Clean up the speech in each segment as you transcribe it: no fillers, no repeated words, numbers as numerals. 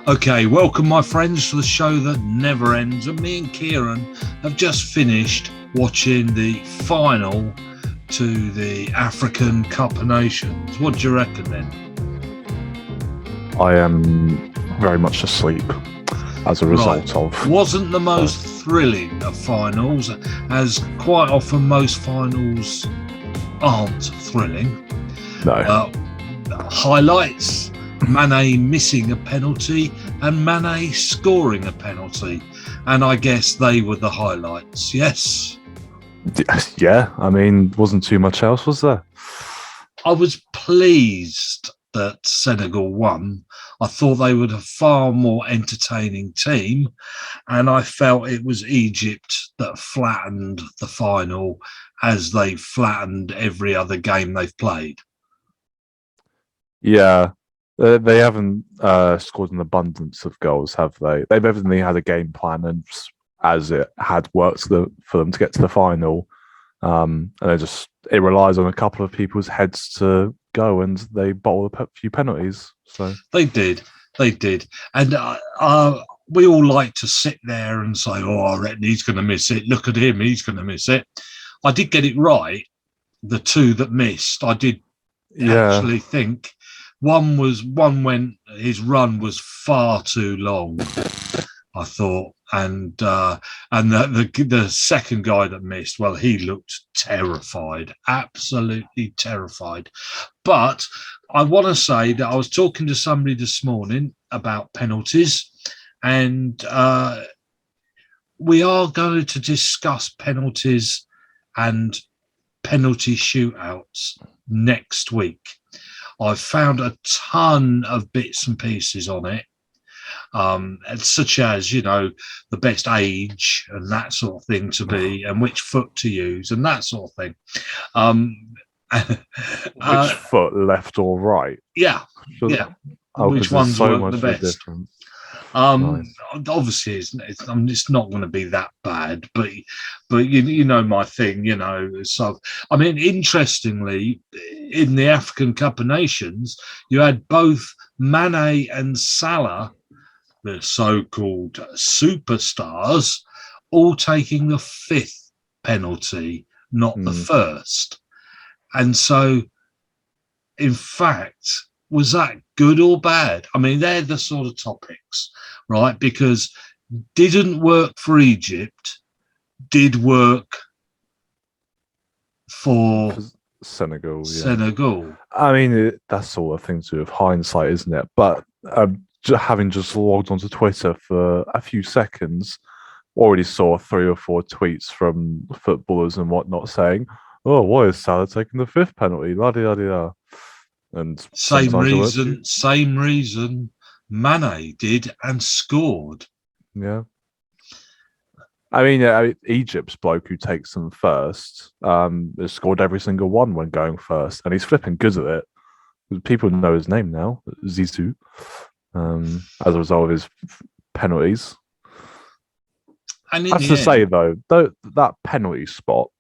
Okay, welcome my friends to the show that never ends. And me and Kieran have just finished watching the final to the African Cup of Nations. What do you reckon then? I am very much asleep as a result of... Wasn't the most thrilling of finals, as quite often most finals aren't thrilling. No. Highlights: Mane missing a penalty and Mane scoring a penalty. And I guess they were the highlights, yes? Yeah, I mean, wasn't too much else, was there? I was pleased that Senegal won. I thought they were a far more entertaining team, and I felt it was Egypt that flattened the final as they flattened every other game they've played. Yeah, they haven't scored an abundance of goals, have they? They've evidently had a game plan, and as it had worked for them to get to the final, and it relies on a couple of people's heads to go, and they bottled a few penalties. So they did, and we all like to sit there and say, "Oh, I reckon he's going to miss it. Look at him, he's going to miss it." I did get it right. The two that missed, I did actually think one went. His run was far too long, I thought, and the second guy that missed, well, he looked terrified, absolutely terrified. But I want to say that I was talking to somebody this morning about penalties, and we are going to discuss penalties and penalty shootouts next week. I've found a ton of bits and pieces on it, such as, the best age and that sort of thing to be, and which foot to use and that sort of thing. Which foot, left or right? Yeah. Which ones work the best? Nice. Obviously, it's not going to be that bad, but you know my thing, So, I mean, interestingly, in the African Cup of Nations, you had both Mane and Salah, the so-called superstars, all taking the fifth penalty, not the first. And so, in fact, was that good or bad? I mean, they're the sort of topics, right? Because didn't work for Egypt, did work for Senegal. Yeah. Senegal. I mean, that's all a thing to do with hindsight, isn't it? But having just logged onto Twitter for a few seconds, already saw 3 or 4 tweets from footballers and whatnot saying, "Oh, why is Salah taking the fifth penalty?" La di da di da. And same reason Mane did and scored. Yeah. I mean, Egypt's bloke who takes them first has scored every single one when going first, and he's flipping good at it. People know his name now, Zizou, as a result of his penalties. And that's to say, though, that penalty spot.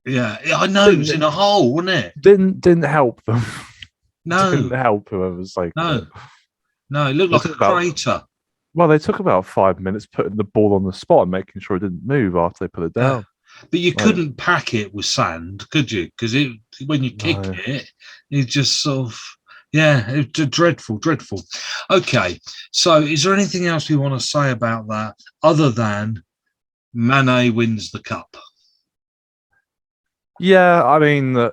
Yeah, I know, it was in a hole, wasn't it? Didn't help them. No. Didn't help whoever's like... No, it looked like a crater. Well, they took about 5 minutes putting the ball on the spot and making sure it didn't move after they put it down. But you couldn't pack it with sand, could you? Because when you kick it just sort of... Yeah, it's dreadful. Okay, so is there anything else we want to say about that other than Mane wins the cup? Yeah, I mean...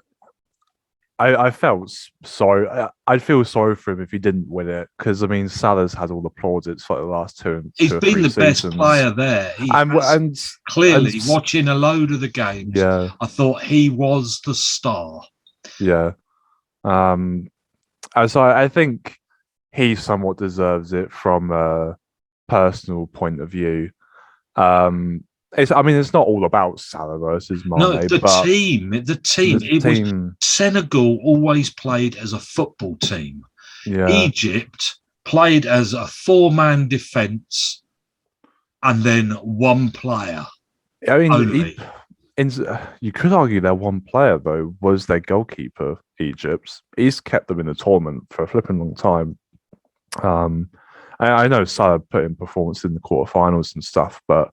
I felt sorry. I'd feel sorry for him if he didn't win it, because I mean Salah's had all the plaudits for the last two. He's been the best player there. And clearly, watching a load of the games, I thought he was the star. Yeah. So I think he somewhat deserves it from a personal point of view. It's not all about Salah versus Mane. No, the team. Senegal always played as a football team. Yeah. Egypt played as a 4-man defence and then one player. I mean, you could argue their one player, though, was their goalkeeper, Egypt's. He's kept them in the tournament for a flipping long time. I know Salah put in performance in the quarterfinals and stuff, but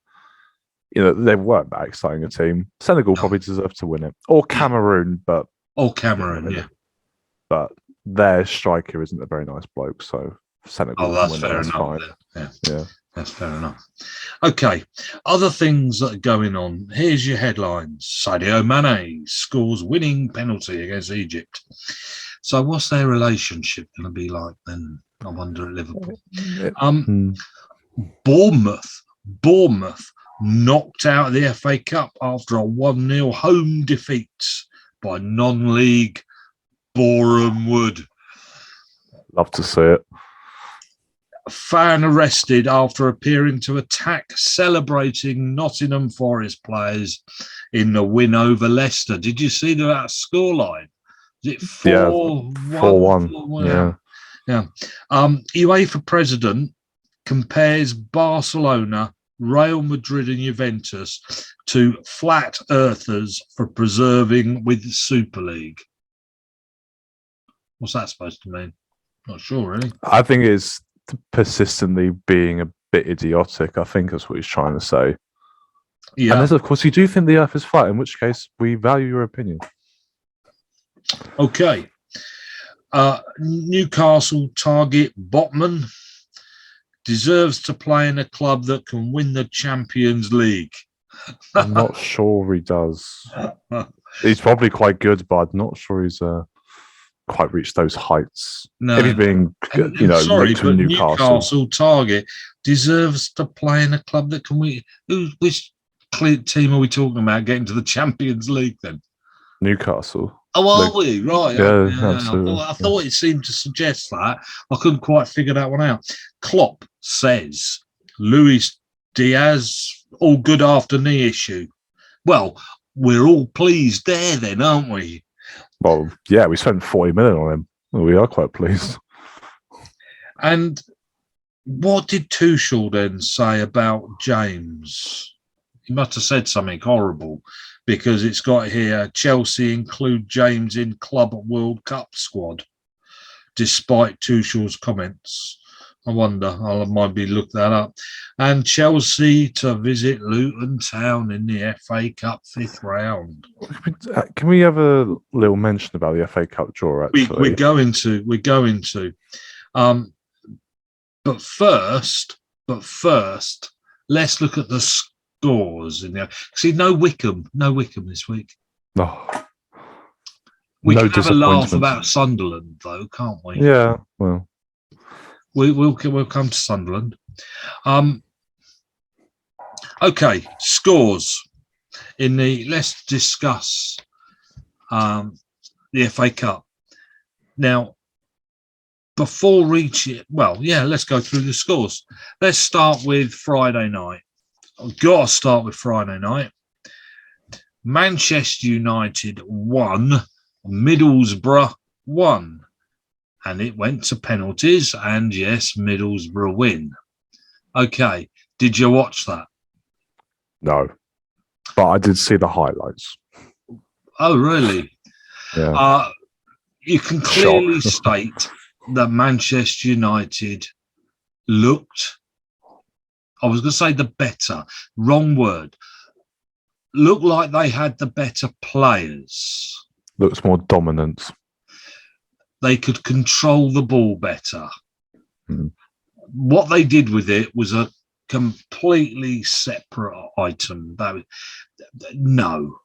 they weren't that exciting a team. Senegal probably deserved to win it, or Cameroon, but Cameroon, but their striker isn't a very nice bloke, so Senegal. That's fair enough. Yeah, that's fair enough. Okay, other things that are going on. Here's your headlines: Sadio Mane scores winning penalty against Egypt. So, what's their relationship going to be like then? I wonder at Liverpool. Bournemouth knocked out of the FA Cup after a 1-0 home defeat by non-league Boreham Wood. Love to see it. Fan arrested after appearing to attack celebrating Nottingham Forest players in the win over Leicester. Did you see that scoreline? Is it 4-1? Yeah. UEFA president compares Barcelona, Real Madrid and Juventus to flat earthers for preserving with the Super League. What's that supposed to mean? Not sure, really. I think it's persistently being a bit idiotic. I think that's what he's trying to say. Yeah. Unless, of course, you do think the earth is flat, in which case we value your opinion. Okay. Newcastle target Botman deserves to play in a club that can win the Champions League. I'm not sure he does. He's probably quite good, but I'm not sure he's quite reached those heights. No. If he's being, linked to Newcastle target deserves to play in a club that can win. Which team are we talking about getting to the Champions League then? Newcastle. Oh, are we? Right. Yeah, absolutely. I thought it seemed to suggest that. I couldn't quite figure that one out. Klopp says Luis Diaz, all good after knee issue. Well, we're all pleased there then, aren't we? Well, yeah, we spent 40 million on him. Well, we are quite pleased. And what did Tuchel then say about James? He must have said something horrible, because it's got here, Chelsea include James in Club World Cup squad, despite Tuchel's comments. I wonder, I might be look that up. And Chelsea to visit Luton Town in the FA Cup 5th round. Can we have a little mention about the FA Cup draw, actually? We're going to. But first, let's look at the scores in there. See, no Wickham this week. Oh, we can have a laugh about Sunderland, though, can't we? Yeah, well, we'll come to Sunderland. Okay, scores in the. Let's discuss the FA Cup now. Before reaching, let's go through the scores. Let's start with Friday night. I've got to start with Friday night. Manchester United 1, Middlesbrough 1. And it went to penalties, and yes, Middlesbrough win. Okay, did you watch that? No, but I did see the highlights. Oh, really? Yeah. You can clearly state that Manchester United looked, I was going to say the better, wrong word, looked like they had the better players. Looks more dominant. They could control the ball better. Mm. What they did with it was a completely separate item. No.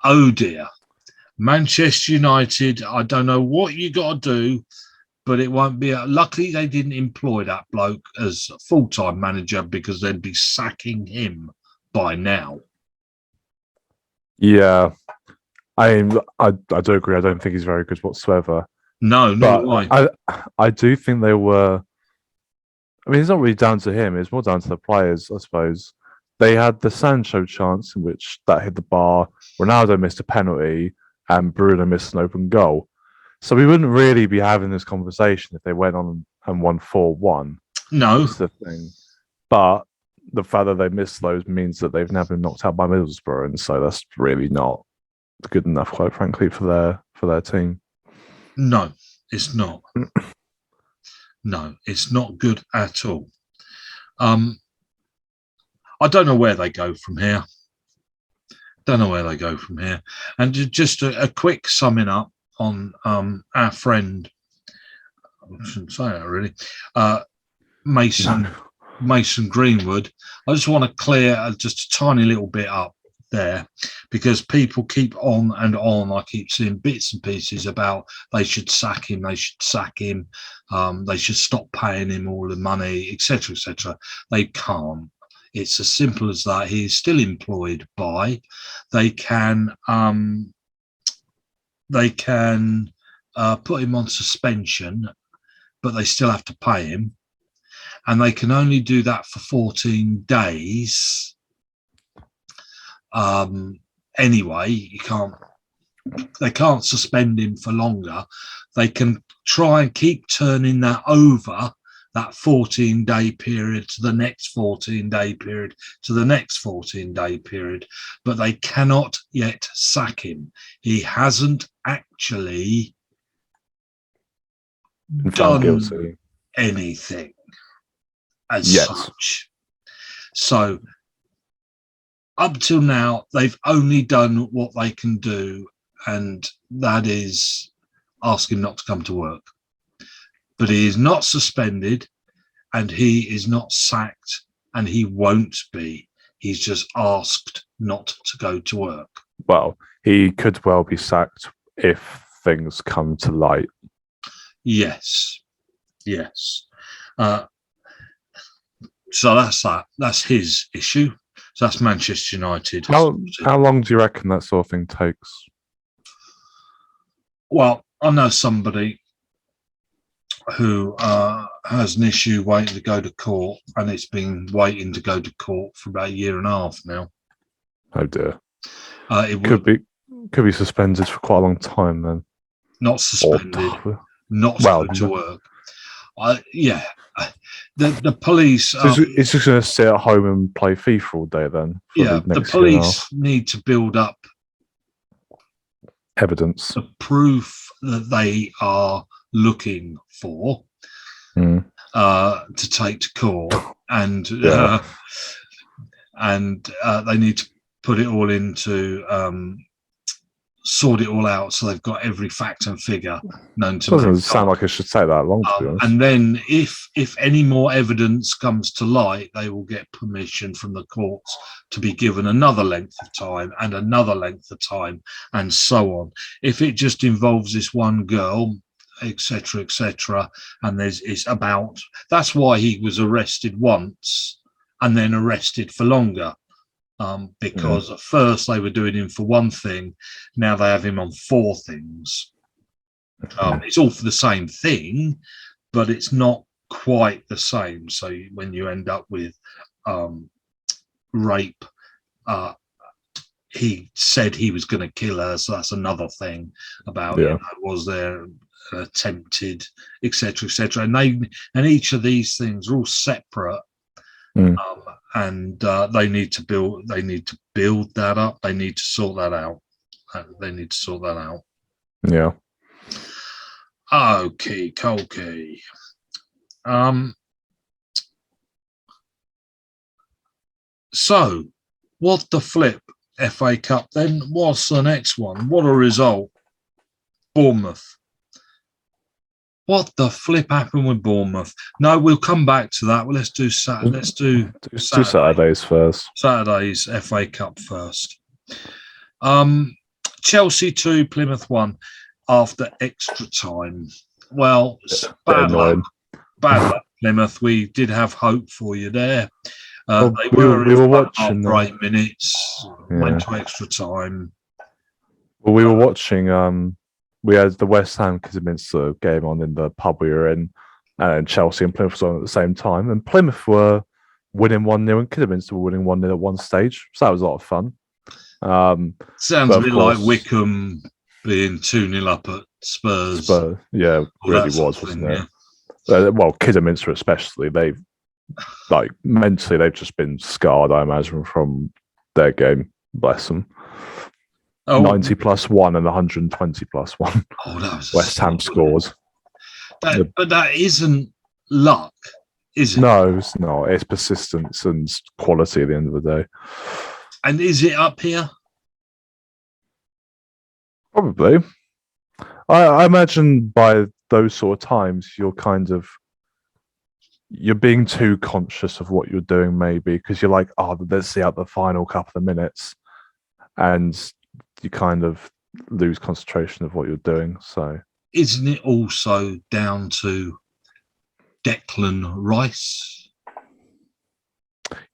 Oh dear. Manchester United, I don't know what you got to do, but it won't be. Luckily, they didn't employ that bloke as a full-time manager, because they'd be sacking him by now. Yeah. I do agree. I don't think he's very good whatsoever. No, not I do think they were. I mean, it's not really down to him. It's more down to the players, I suppose. They had the Sancho chance in which that hit the bar. Ronaldo missed a penalty, and Bruno missed an open goal. So we wouldn't really be having this conversation if they went on and won 4-1. No, that's the thing. But the fact that they missed those means that they've now been knocked out by Middlesbrough, and so that's really not good enough, quite frankly, for their team. No, It's not. No, it's not good at all. I don't know where they go from here. And just a quick summing up on our friend, I shouldn't say that really, Mason Greenwood. I just want to clear just a tiny little bit up there, because people keep on and on. I keep seeing bits and pieces about they should sack him, they should stop paying him all the money, etc., etc. They can't. It's as simple as that. He is still employed by. They can put him on suspension, but they still have to pay him, and they can only do that for 14 days. Anyway, they can't suspend him for longer. They can try and keep turning that over, that 14-day period to the next 14-day period to the next 14-day period, but they cannot yet sack him. He hasn't actually done anything as such. So up till now, they've only done what they can do, and that is ask him not to come to work. But he is not suspended, and he is not sacked, and he won't be. He's just asked not to go to work. Well, he could well be sacked if things come to light. Yes. So that's that. That's his issue. So that's Manchester United. How long do you reckon that sort of thing takes? Well, I know somebody who has an issue waiting to go to court, and it's been waiting to go to court for about 1.5 years now. Oh dear. It could be suspended for quite a long time then. Not suspended, not to go to work. The police. So it's just going to sit at home and play FIFA all day then. The police need to build up evidence, the proof that they are looking for to take to court, and they need to put it all into sort it all out, so they've got every fact and figure known to. Doesn't sound like it should take that long, to be honest. And then, if any more evidence comes to light, they will get permission from the courts to be given another length of time and another length of time, and so on. If it just involves this one girl, etc., etc., and that's why he was arrested once and then arrested for longer. Because at first they were doing him for one thing, now they have him on 4 things. It's all for the same thing, but it's not quite the same. So when you end up with rape, he said he was going to kill her, so that's another thing about was there attempted, etc., etc. And each of these things are all separate. And they need to build that up. They need to sort that out. Yeah. Okay. So, what the flip? FA Cup. Then what's the next one? What a result! Bournemouth. What the flip happened with Bournemouth? No, we'll come back to that. Well, let's do Saturday. Let's do Saturdays first. Saturday's FA Cup first. Chelsea 2, Plymouth 1 after extra time. Well, bad luck, Plymouth. We did have hope for you there. We were watching for 8 minutes. Went to extra time. Well, we were watching. We had the West Ham Kidderminster game on in the pub we were in, and Chelsea and Plymouth was on at the same time. And Plymouth were winning 1-0 and Kidderminster were winning 1-0 at one stage. So that was a lot of fun. Sounds a bit like Wickham being 2-0 up at Spurs. Yeah, really was, wasn't it? Yeah. Well, Kidderminster especially, mentally they've just been scarred, I imagine, from their game. Bless them. 90+1 and 120+1. Oh, that was West Ham scores. But that isn't luck, is it? No, it's not. It's persistence and quality at the end of the day. And is it up here? Probably. I imagine by those sort of times, you're being too conscious of what you're doing, maybe, because you're like, oh, let's see out the final couple of minutes. And you kind of lose concentration of what you're doing. So, isn't it also down to Declan Rice?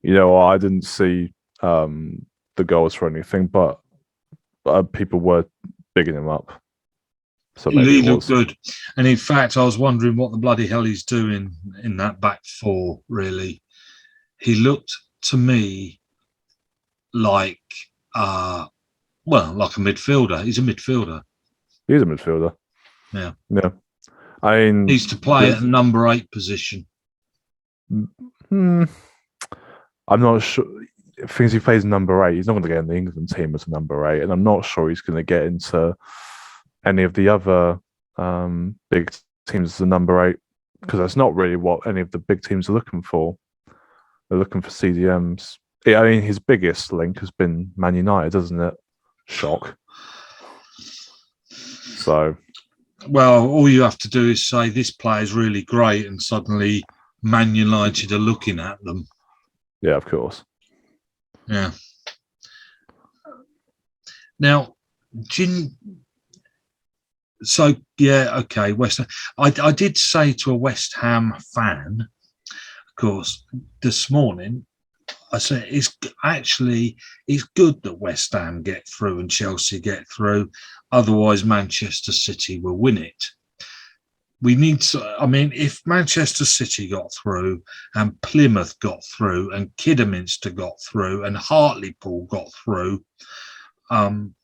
I didn't see the goals for anything, but people were bigging him up. So maybe he looked good. And in fact, I was wondering what the bloody hell he's doing in that back four, really. He looked to me like, like a midfielder. He's a midfielder. He's a midfielder. Yeah. Yeah. I mean, he's to play at number 8 position. I'm not sure. Things he plays number 8. He's not going to get in the England team as a number 8, and I'm not sure he's going to get into any of the other big teams as a number 8, because that's not really what any of the big teams are looking for. They're looking for CDMs. I mean, his biggest link has been Man United, isn't it? Shock. So, well, all you have to do is say this player is really great, and suddenly Man United are looking at them. Yeah, of course. Yeah. Now, so yeah, okay. West Ham. I did say to a West Ham fan, of course, this morning. I said it's good that West Ham get through and Chelsea get through. Otherwise, Manchester City will win it. We need to. I mean, if Manchester City got through and Plymouth got through and Kidderminster got through and Hartlepool got through, and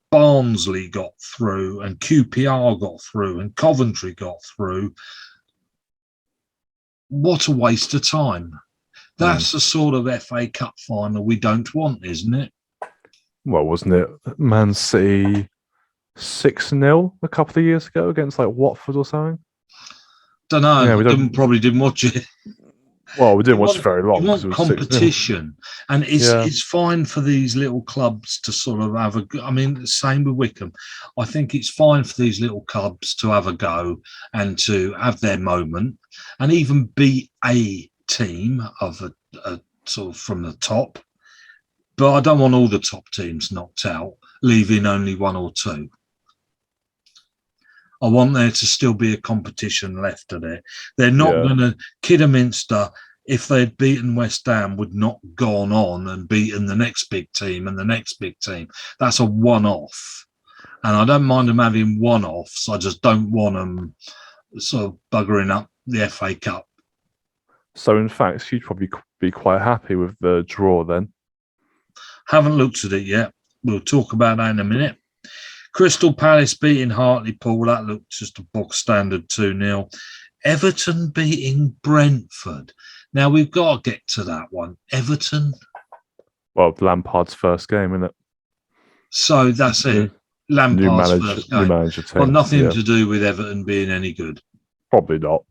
Barnsley got through and QPR got through and Coventry got through, what a waste of time. That's the sort of FA Cup final we don't want, isn't it? Well, wasn't it Man City 6-0 a couple of years ago against like Watford or something? Don't know. Yeah, probably didn't watch it. Well, we didn't watch it very long. You want competition, and it's fine for these little clubs to sort of have a. I mean, the same with Wickham. I think it's fine for these little clubs to have a go and to have their moment, and even beat a team of a sort of from the top. But I don't want all the top teams knocked out, leaving only 1 or 2. I want there to still be a competition left of it. They're not going to... Kidderminster, if they'd beaten West Ham, would not gone on and beaten the next big team and the next big team. That's a one-off. And I don't mind them having one-offs. I just don't want them sort of buggering up the FA Cup. So, in fact, you'd probably be quite happy with the draw then. Haven't looked at it yet. We'll talk about that in a minute. Crystal Palace beating Hartlepool. That looked just a box standard 2-0. Everton beating Brentford. Now, we've got to get to that one. Everton. Well, Lampard's first game, isn't it? So, that's it. Lampard's first game. New manager team. Well, nothing to do with Everton being any good. Probably not.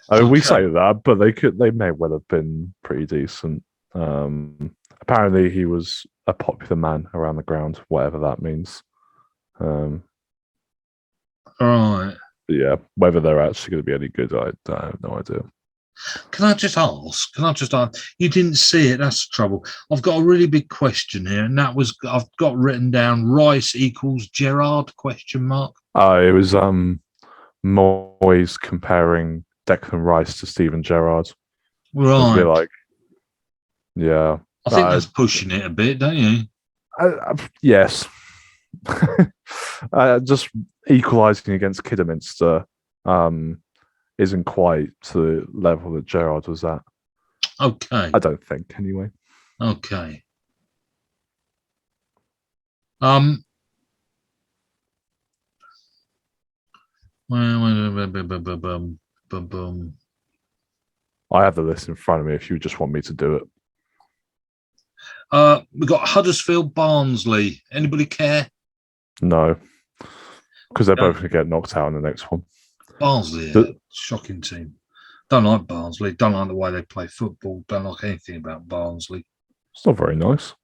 I mean, we say that, but they may well have been pretty decent. Apparently, he was a popular man around the ground, whatever that means. Right. Yeah, whether they're actually going to be any good, I have no idea. Can I just ask? You didn't see it. That's the trouble. I've got a really big question here, and that was I've got written down Rice equals Gerrard ? It was Moyes comparing Declan Rice to Steven Gerrard. Right. Like, yeah. I think that's pushing it a bit, don't you? Yes. Just equalising against Kidderminster isn't quite to the level that Gerrard was at. Okay. I don't think, anyway. Okay. I have the list in front of me if you just want me to do it. We've got Huddersfield, Barnsley. Anybody care? No. because they're Yeah. both going to get knocked out in the next one. Barnsley, shocking team. Don't like Barnsley. Don't like the way they play football. Don't like anything about Barnsley. It's not very nice.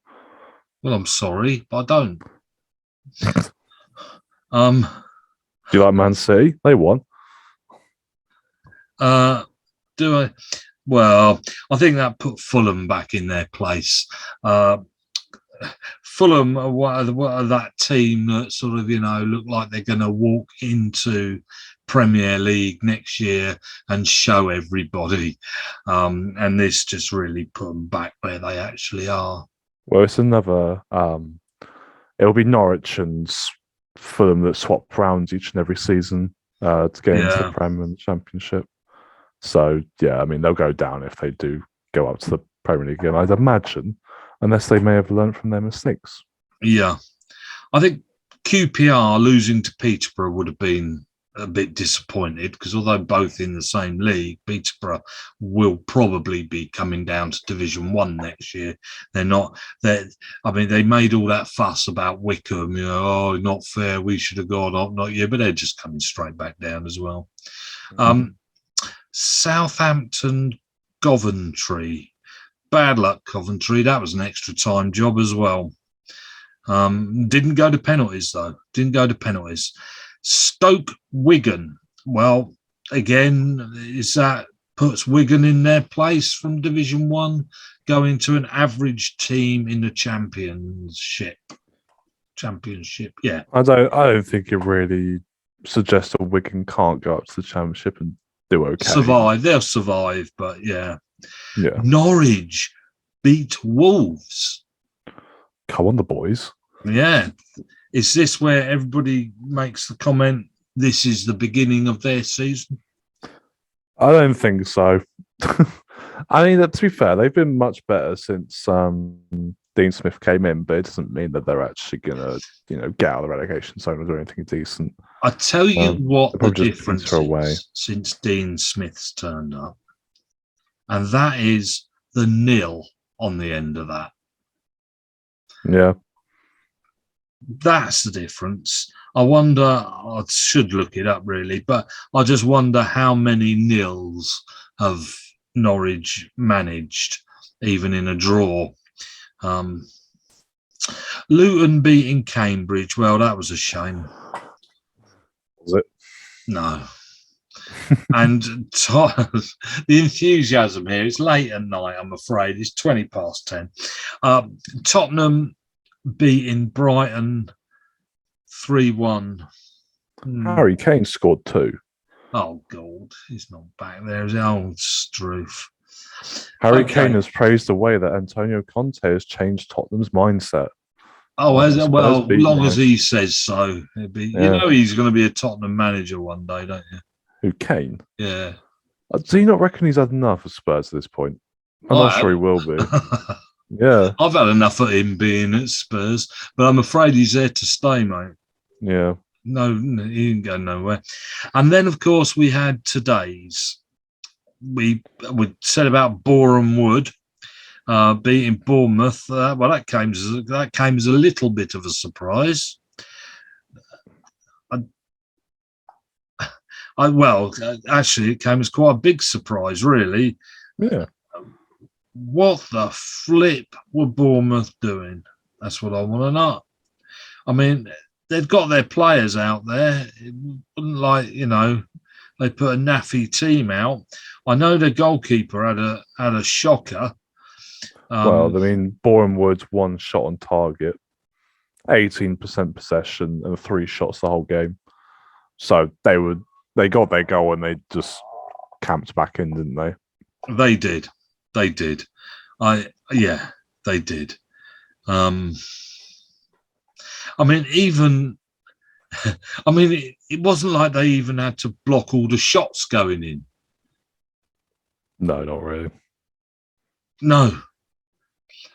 Well, I'm sorry, but I don't. Do you like Man City? They won. Do I? Well, I think that put Fulham back in their place. Fulham are that team that sort of, look like they're going to walk into Premier League next year and show everybody. And this just really put them back where they actually are. Well, it's another. It'll be Norwich and Fulham that swap rounds each and every season to get into the Premier and the Championship. So, yeah, I mean, they'll go down if they do go up to the Premier League again, I'd imagine, unless they may have learned from their mistakes. Yeah. I think QPR losing to Peterborough would have been a bit disappointed because although both in the same league, Peterborough will probably be coming down to Division 1 next year. They're not. They made all that fuss about Wickham. Not fair. We should have gone up, not you. But they're just coming straight back down as well. Southampton, Coventry. Bad luck, Coventry. That was an extra time job as well. Didn't go to penalties, though. Stoke, Wigan. Well, again, is that puts Wigan in their place from Division 1, going to an average team in the Championship, yeah. I don't think it really suggests that Wigan can't go up to the Championship and do okay. They'll survive, but yeah. Yeah. Norwich beat Wolves. Come on, the boys. Yeah. Is this where everybody makes the comment, this is the beginning of their season? I don't think so. I mean, to be fair, they've been much better since Dean Smith came in, but it doesn't mean that they're actually going to, get out of the relegation zone or do anything decent. I tell you what the difference is since Dean Smith's turned up, and that is the nil on the end of that. Yeah. That's the difference. I wonder, I should look it up really, but I just wonder how many nils have Norwich managed, even in a draw. Luton beating Cambridge. Well, that was a shame. Was it? No. And the enthusiasm here, it's late at night, I'm afraid. It's 20 past 10. Tottenham beating Brighton 3-1. Harry Kane scored 2. Oh, God. He's not back there. He's old Struth. Harry Kane has praised the way that Antonio Conte has changed Tottenham's mindset. Oh, as long as he says so. You know he's going to be a Tottenham manager one day, don't you? Who, Kane? Yeah. Do you not reckon he's had enough of Spurs at this point? I'm not sure he will be. Yeah. I've had enough of him being at Spurs, but I'm afraid he's there to stay, mate. Yeah. No, he didn't go nowhere. And then, of course, we had today's. We said about Boreham Wood beating Bournemouth. That came as a little bit of a surprise. Actually, it came as quite a big surprise, really. Yeah. What the flip were Bournemouth doing? That's what I want to know. I mean, they've got their players out there. It wasn't like, they put a naffy team out. I know the goalkeeper had a shocker. Boreham Wood's 1 shot on target, 18% possession, and 3 shots the whole game. So they got their goal and they just camped back in, didn't they? They did. They did. They did. It wasn't like they even had to block all the shots going in. No, not really. No.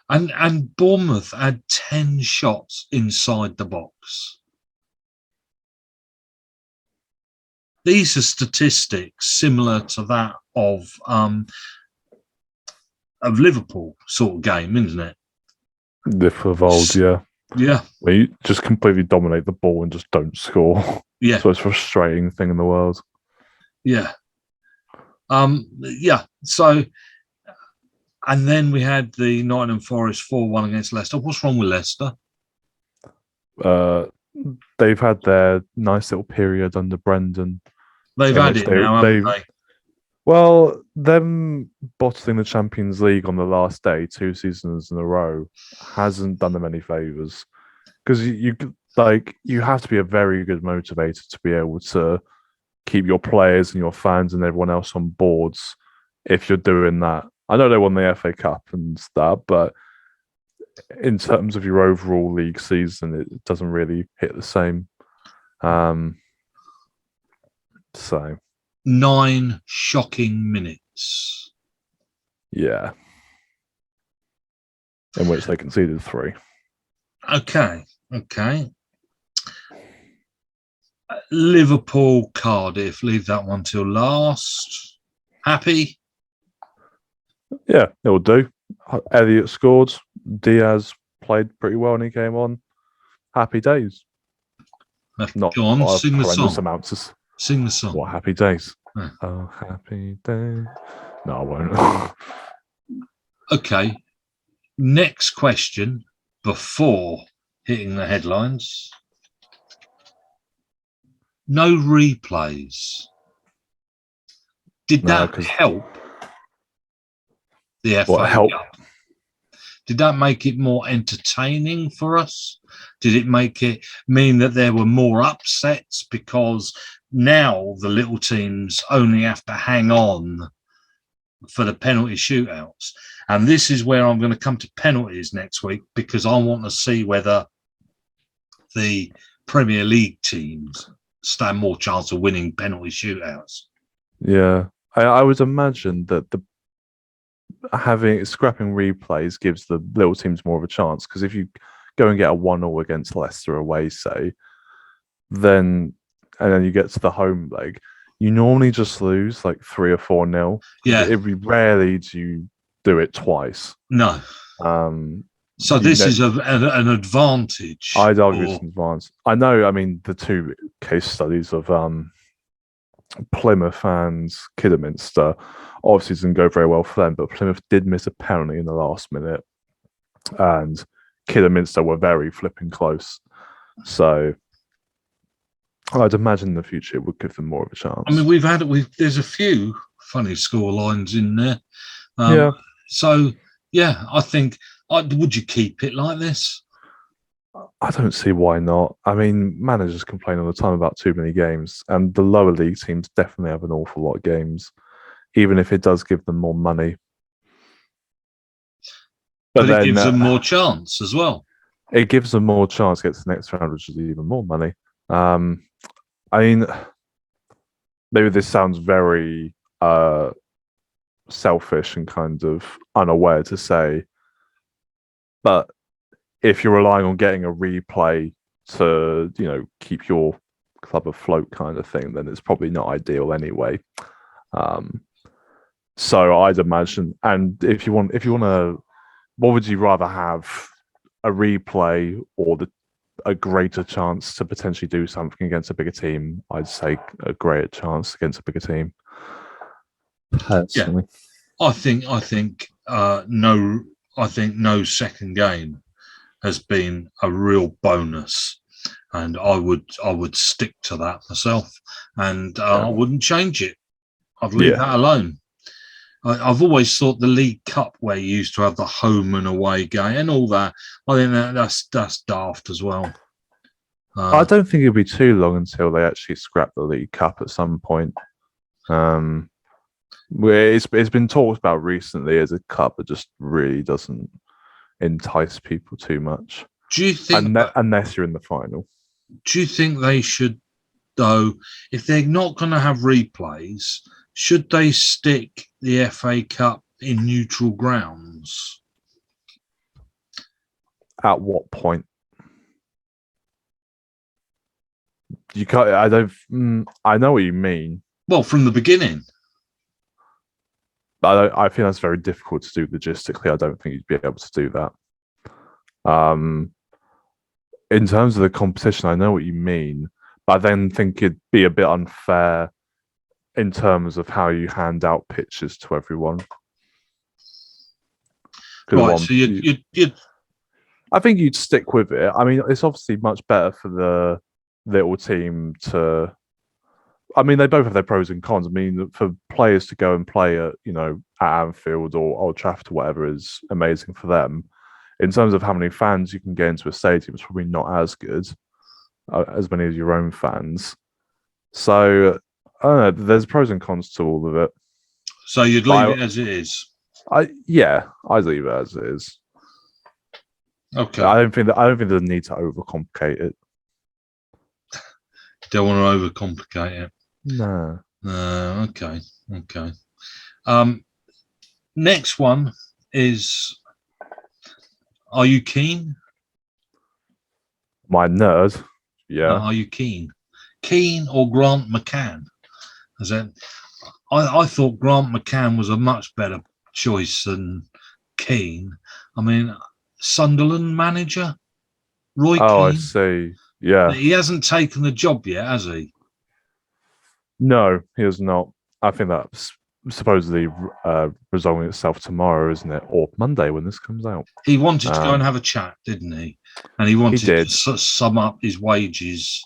And Bournemouth had 10 shots inside the box. These are statistics similar to that of Liverpool sort of game, isn't it? Liverpool of old, yeah. Yeah. Where you just completely dominate the ball and just don't score. Yeah. It's the most frustrating thing in the world. Yeah. Yeah. So, and then we had the Nottingham Forest 4-1 against Leicester. What's wrong with Leicester? They've had their nice little period under Brendan. They've had it now, haven't they? Well, them bottling the Champions League on the last day, 2 seasons in a row, hasn't done them any favors. Because you have to be a very good motivator to be able to keep your players and your fans and everyone else on boards if you're doing that. I know they won the FA Cup and stuff, but in terms of your overall league season, it doesn't really hit the same. So 9 shocking minutes. Yeah. In which they conceded 3. Okay. Liverpool, Cardiff. Leave that one till last. Happy? Yeah, it will do. Elliott scored. Diaz played pretty well when he came on. Happy days. Not go on, sing the song. Amounts. Sing the song. What happy days? Yeah. Oh, happy days. No, I won't. Okay. Next question before hitting the headlines. No replays. Did that help the FA Cup? Did that make it more entertaining for us? Did it make it mean that there were more upsets because now the little teams only have to hang on for the penalty shootouts? And this is where I'm going to come to penalties next week, because I want to see whether the Premier League teams stand more chance of winning penalty shootouts. Yeah, I would imagine that scrapping replays gives the little teams more of a chance, because if you go and get a 1-1 against Leicester away, say, and then you get to the home leg, you normally just lose like 3 or 4-0. Yeah, it'd be rarely do you do it twice. No. So this is an advantage. I'd argue it's an advantage. I know. I mean, the 2 case studies of Plymouth and Kidderminster obviously didn't go very well for them, but Plymouth did miss a penalty in the last minute, and Kidderminster were very flipping close. So I'd imagine in the future it would give them more of a chance. I mean, there's a few funny score lines in there. Yeah. So yeah, I think. Would you keep it like this? I don't see why not. I mean, managers complain all the time about too many games, and the lower league teams definitely have an awful lot of games, even if it does give them more money. But it gives them more chance as well. It gives them more chance to get to the next round, which is even more money. I mean, maybe this sounds very selfish and kind of unaware to say, but if you're relying on getting a replay to, keep your club afloat kind of thing, then it's probably not ideal anyway. So I'd imagine, and if you want to, what would you rather have, a replay or a greater chance to potentially do something against a bigger team? I'd say a greater chance against a bigger team. Personally. Yeah. I think no second game has been a real bonus, and I would stick to that myself, and I wouldn't change it. I'd leave that alone. I've always thought the League Cup, where you used to have the home and away game and all that, I think that's daft as well. I don't think it'll be too long until they actually scrap the League Cup at some point. It's been talked about recently as a cup that just really doesn't entice people too much. Do you think, unless you're in the final? Do you think they should, though, if they're not going to have replays, should they stick the FA Cup in neutral grounds? At what point? You can't. I don't. I know what you mean. Well, from the beginning. I think that's very difficult to do logistically. I don't think you'd be able to do that. In terms of the competition, I know what you mean, But I then think it'd be a bit unfair in terms of how you hand out pitches to everyone. Right, so you'd I think you'd stick with it. I mean, it's obviously much better for the little team to. I mean, they both have their pros and cons. I mean, for players to go and play at at Anfield or Old Trafford or whatever is amazing for them. In terms of how many fans you can get into a stadium, it's probably not as good as many as your own fans. So I don't know. There's pros and cons to all of it. So you'd leave it as it is. I'd leave it as it is. Okay. I don't think there's a need to overcomplicate it. Don't want to overcomplicate it. No. Okay. Next one is: are you keen? My nerd. Yeah. Are you keen? Keen or Grant McCann? I thought Grant McCann was a much better choice than Keane. I mean, Sunderland manager, Roy Keane. I see. Yeah. He hasn't taken the job yet, has he? No, he has not. I think that's supposedly resolving itself tomorrow, isn't it? Or Monday when this comes out. He wanted to go and have a chat, didn't he? And he wanted to sum up his wages.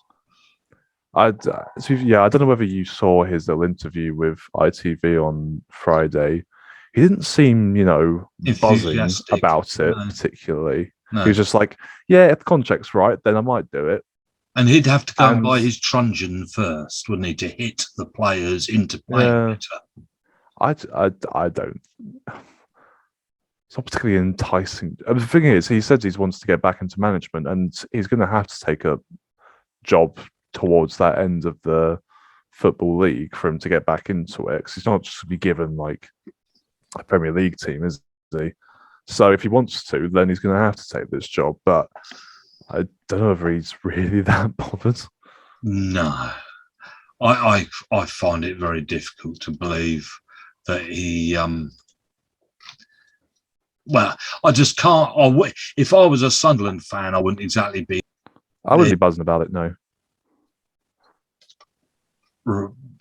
I don't know whether you saw his little interview with ITV on Friday. He didn't seem, buzzing about it particularly. No. He was just like, yeah, if the contract's right, then I might do it. And he'd have to go and buy his truncheon first, wouldn't he, to hit the players into playing better? I don't. It's not particularly enticing. The thing is, he says he wants to get back into management, and he's going to have to take a job towards that end of the Football League for him to get back into it. Because he's not just going to be given like a Premier League team, is he? So if he wants to, then he's going to have to take this job. But I don't know if he's really that bothered. No, I find it very difficult to believe that he. Well, I just can't. If I was a Sunderland fan, I wouldn't exactly be. I wouldn't be buzzing about it. No.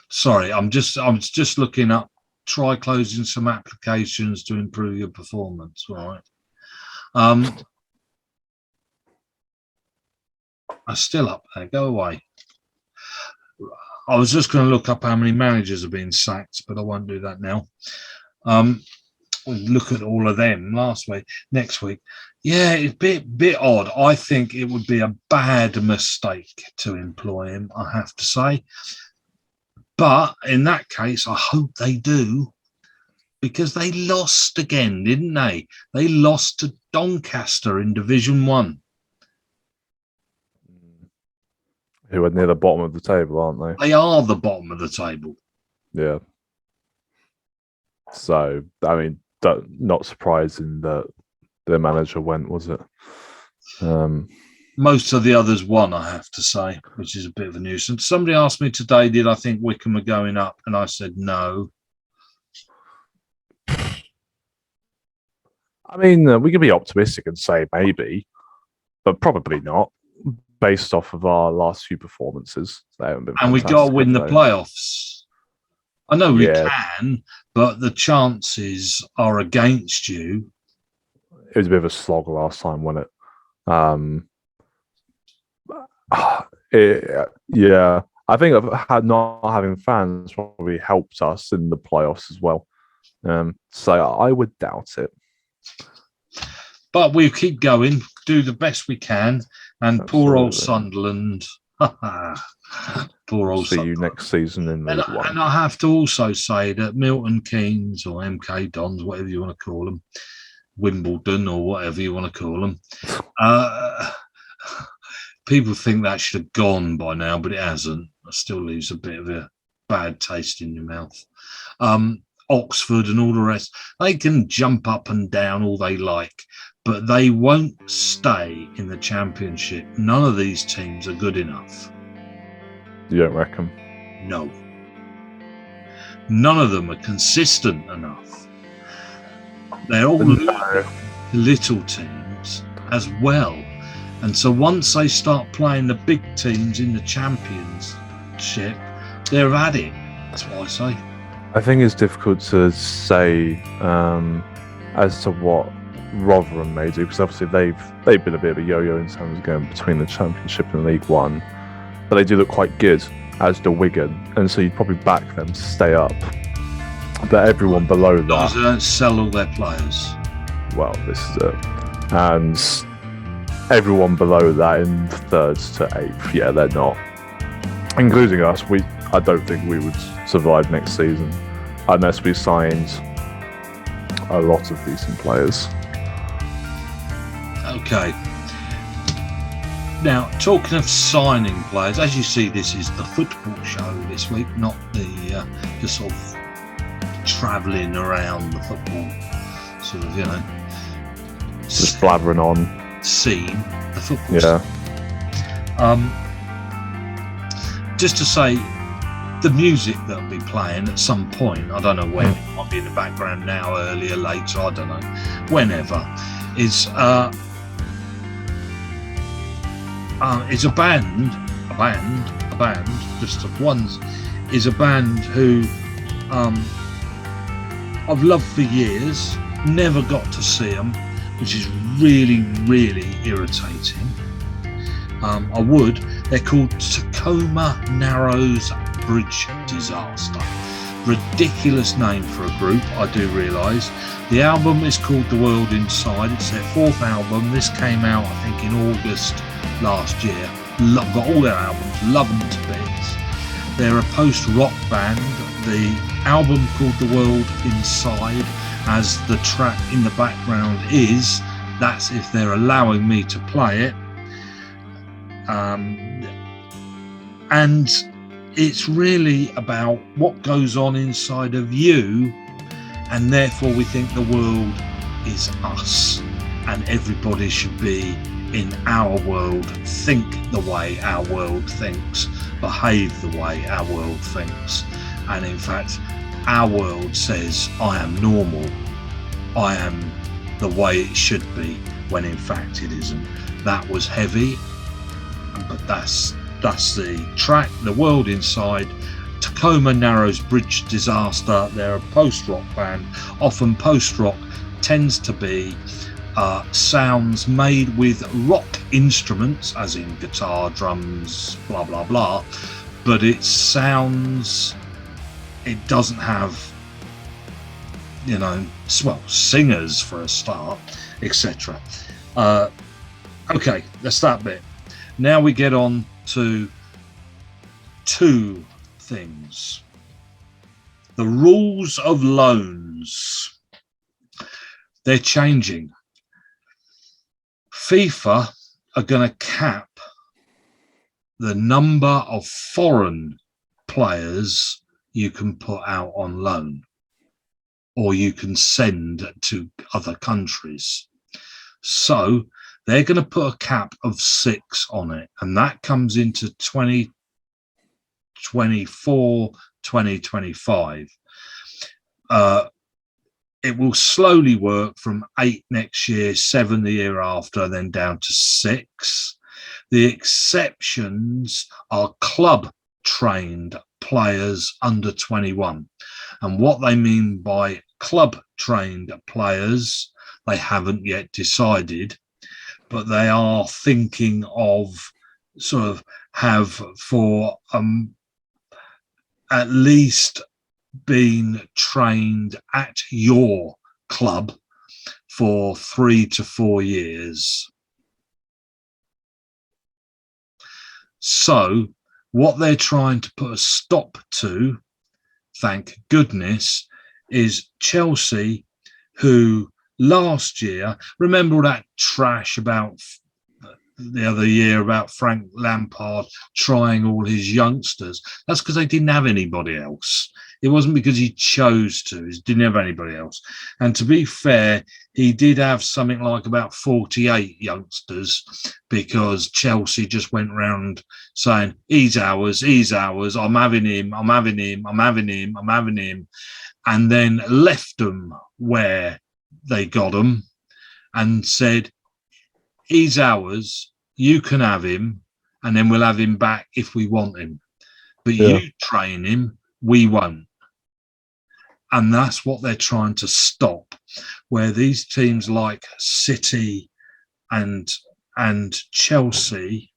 Sorry, I'm just looking up. Try closing some applications to improve your performance. Right. I'm still up there. Go away. I was just going to look up how many managers have been sacked, but I won't do that now. We'll look at all of them next week. Yeah, it's a bit odd. I think it would be a bad mistake to employ him, I have to say. But in that case, I hope they do, because they lost again, didn't they? They lost to Doncaster in Division 1. Who are near the bottom of the table, aren't they? They are the bottom of the table. Yeah. So, I mean, not surprising that their manager went, was it? Most of the others won, I have to say, which is a bit of a nuisance. Somebody asked me today, did I think Wickham were going up? And I said no. I mean, we can be optimistic and say maybe, but probably not, based off of our last few performances. They haven't been. And we've got to win the playoffs. I know we can, but the chances are against you. It was a bit of a slog last time, wasn't it? Yeah, I think not having fans probably helped us in the playoffs as well. So I would doubt it. But we'll keep going, do the best we can, and poor old Sunderland. Poor old See Sunderland. You next season in League One. And I have to also say that Milton Keynes or MK Dons, whatever you want to call them, Wimbledon or whatever you want to call them, people think that should have gone by now, but it hasn't. It still leaves a bit of a bad taste in your mouth. Oxford and all the rest, they can jump up and down all they like, but they won't stay in the Championship. None of these teams are good enough. You don't reckon? No. None of them are consistent enough. They're all little teams as well. And so once they start playing the big teams in the Championship, they're at it. That's what I say. I think it's difficult to say as to what Rotherham may do, because obviously they've been a bit of a yo-yo in terms of going between the Championship and League One, but they do look quite good, as do Wigan, and so you'd probably back them to stay up. But everyone below that, Because they don't sell all their players. well, this is it, and everyone below that in 3rd to 8th, yeah, they're not, including us. I don't think we would survive next season unless we signed a lot of decent players. Okay. Now, talking of signing players, as you see, this is the football show this week, not the just sort of travelling around the football sort of, Just blabbering on. Scene, the football Yeah. scene. Just to say, the music that'll be playing at some point, I don't know when, it might be in the background now, earlier, later, I don't know, whenever, is a band, just one, is a band who I've loved for years, never got to see them, which is really, really irritating. They're called Tacoma Narrows Bridge Disaster. Ridiculous name for a group, I do realise. The album is called The World Inside. It's their 4th album. This came out, I think, in August last year. Got all their albums, love them to bits. They're a post-rock band. The album called The World Inside, as the track in the background is, that's if they're allowing me to play it. And it's really about what goes on inside of you, and therefore we think the world is us and everybody should be in our world, think the way our world thinks, behave the way our world thinks. And in fact, our world says I am normal, I am the way it should be, when in fact it isn't. That was heavy, but that's the track, The World Inside, Tacoma Narrows Bridge Disaster. They're a post-rock band. Often post-rock tends to be sounds made with rock instruments, as in guitar, drums, blah, blah, blah, but it doesn't have, singers for a start, etc. Okay, that's that bit. Now we get on to 2 things. The rules of loans. They're changing. FIFA are going to cap the number of foreign players you can put out on loan or you can send to other countries. So they're going to put a cap of 6 on it, and that comes into 2024, 2025. It will slowly work from 8 next year, 7 the year after, then down to 6. The exceptions are club-trained players under 21. And what they mean by club-trained players, they haven't yet decided, but they are thinking of sort of have for at least been trained at your club for 3 to 4 years. So what they're trying to put a stop to, thank goodness, is Chelsea, who last year, remember all that trash about the other year about Frank Lampard trying all his youngsters? That's because they didn't have anybody else. It wasn't because he chose to. He didn't have anybody else. And to be fair, he did have something like about 48 youngsters, because Chelsea just went round saying, he's ours, I'm having him, and then left them where they got him and said, he's ours, you can have him, and then we'll have him back if we want him. But you train him, we won't. And that's what they're trying to stop, where these teams like City and Chelsea,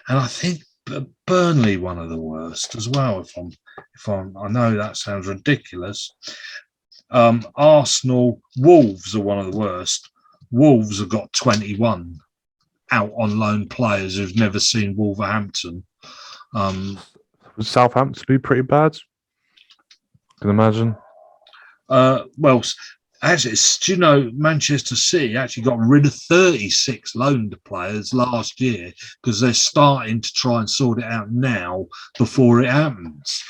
and I think Burnley, one of the worst as well. I know that sounds ridiculous. Arsenal, Wolves are one of the worst. Wolves have got 21 out on loan players who've never seen Wolverhampton. Would Southampton be pretty bad? I can imagine. Well, actually, do you know Manchester City actually got rid of 36 loaned players last year because they're starting to try and sort it out now before it happens.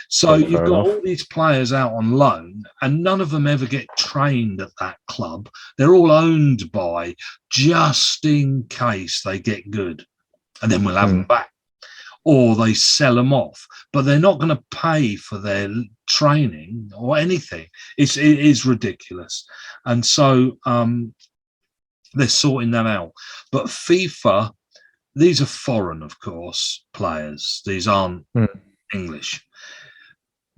So you've got all these players out on loan, and none of them ever get trained at that club. They're all owned by, just in case they get good, and then we'll have them back. Or they sell them off, but they're not going to pay for their training or anything. It is ridiculous. And so they're sorting that out. But FIFA, these are foreign, of course, players. These aren't English.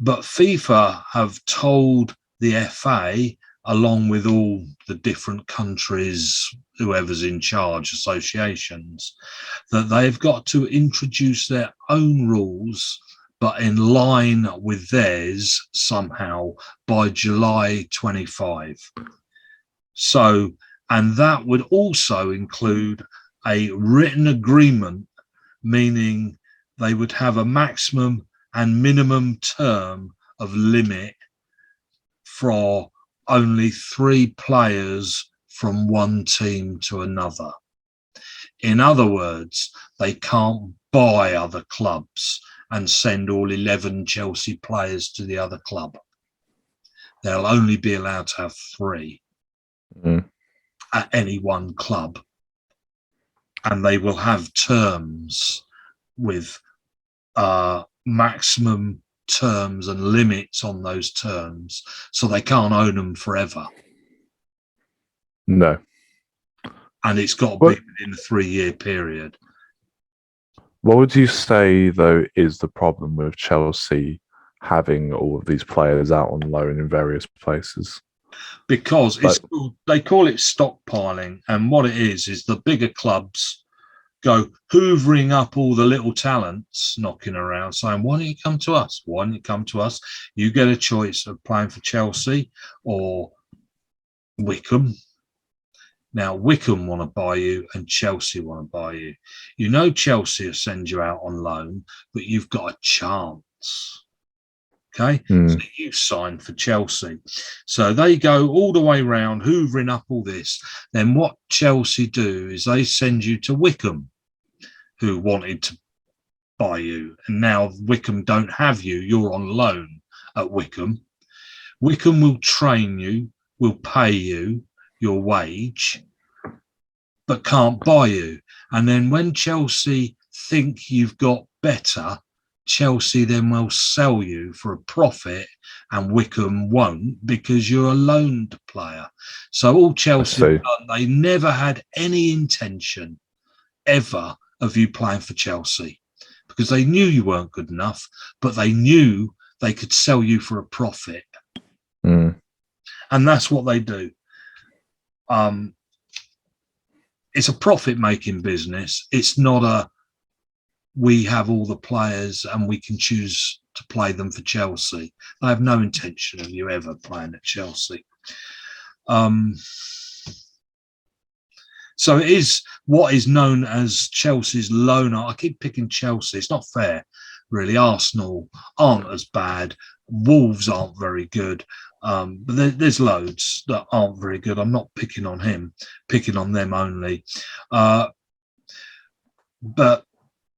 But FIFA have told the FA, along with all the different countries, whoever's in charge, associations, that they've got to introduce their own rules, but in line with theirs somehow by July 25. So, and that would also include a written agreement, meaning they would have a maximum and minimum term of limit for only 3 players from one team to another. In other words, they can't buy other clubs and send all 11 Chelsea players to the other club. They'll only be allowed to have 3 at any one club. And they will have terms with maximum terms and limits on those terms, so they can't own them forever. No. And it's got to be within a 3-year period. What would you say, though, is the problem with Chelsea having all of these players out on loan in various places? Because they call it stockpiling, and what it is the bigger clubs go hoovering up all the little talents knocking around, saying, why don't you come to us? Why don't you come to us? You get a choice of playing for Chelsea or Wickham. Now, Wickham want to buy you and Chelsea want to buy you. You know Chelsea will send you out on loan, but you've got a chance. Okay? So you sign for Chelsea. So they go all the way round, hoovering up all this. Then what Chelsea do is they send you to Wickham, who wanted to buy you. And now Wickham don't have you. You're on loan at Wickham. Wickham will train you, will pay you your wage, but can't buy you. And then when Chelsea think you've got better, Chelsea then will sell you for a profit, and Wickham won't, because you're a loaned player. So all Chelsea have done, they never had any intention ever of you playing for Chelsea, because they knew you weren't good enough, but they knew they could sell you for a profit. And that's what they do. It's a profit-making business. It's not we have all the players and we can choose to play them for Chelsea. I have no intention of you ever playing at Chelsea. So it is what is known as Chelsea's loan. I keep picking Chelsea. It's not fair, really. Arsenal aren't as bad. Wolves aren't very good. But there's loads that aren't very good. I'm not picking on picking on them only. But